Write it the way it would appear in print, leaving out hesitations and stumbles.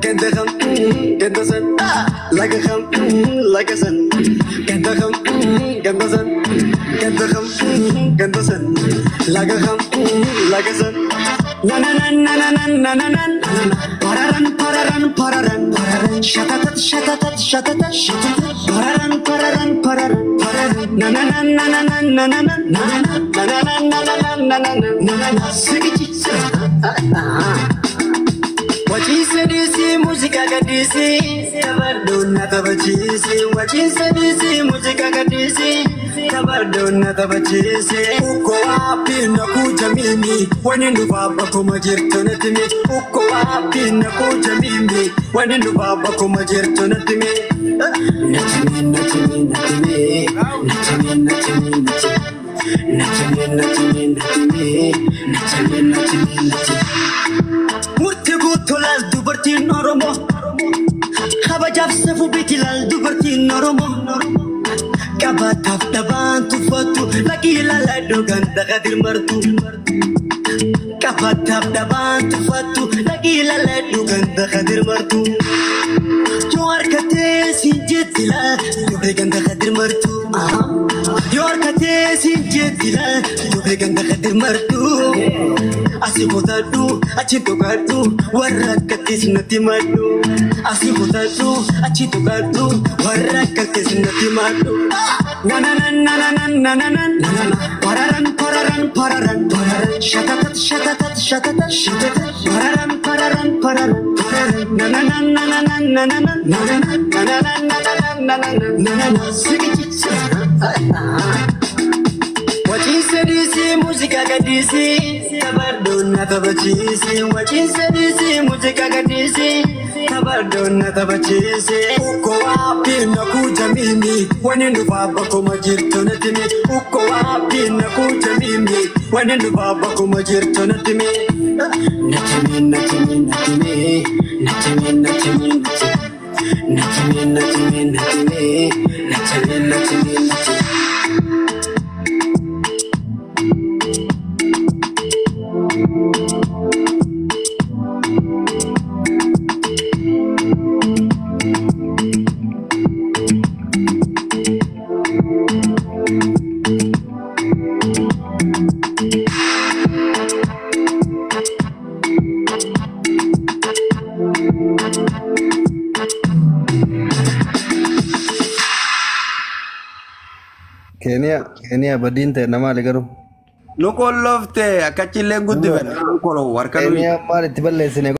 Gandaham, Gandasan, Lagaham, Lagasan, Gandaham, Gandasan, Gandaham, Gandasan, Lagaham, Lagasan. Nananan, nananan, nananan, pararan, pararan, pararan, pararan, shatatat, shatatat, shatatat, shatatat, pararan, pararan, pararan, pararan, nananan, nananan, nananan, nananan, nananan, nananan, nananan, nananan, sigici, Wajisa disi musika kadisi tabardona tabachisi wajisa disi musika kadisi tabardona tabachisi uko wapi nakuja mimi wanendo baba koma jirto natimi uko wapi nakuja mimi wanendo baba koma jirto natimi natimi natimi natimi natimi natimi natimi natimi natimi natimi natimi Murti gutolal dubarti noromo Habajab sefu bitilal dubarti noromo Kabataf daban tufatu Lagi lalado ganda kadir martu Kabataf daban tufatu Lagi lalado ganda kadir martu Juar kate sinjetila Dure ganda kadir martu Juar kate sinjetila Dure ganda kadir martu Asibotadu, achitogadu, warakatis natimadu. Asibotadu, achitogadu, warakatis natimadu. Nananan, nananan, nananan, nananan, pararan, pararan, pararan, pararan, shatatat, shatatat, shatatat, shatatat, pararan, pararan, pararan, pararan, nananan, nananan, nananan, nananan, nananan, nananan, nananan, nananan, sigici. Wajisa disi musika kadisi tabardona tabachisi wajisa disi musika kadisi tabardona tabachisi uko wapi nakuja mimi wanendo baba koma jirto natimi uko wapi nakuja mimi wanendo baba koma jirto natimi natimi natimi natimi natimi natimi natimi natimi natimi natimi natimi Kenya badin te nama legaru. Loko lofte akachile gudde ben. Kolo warkanu. Kenya mari tiballe sine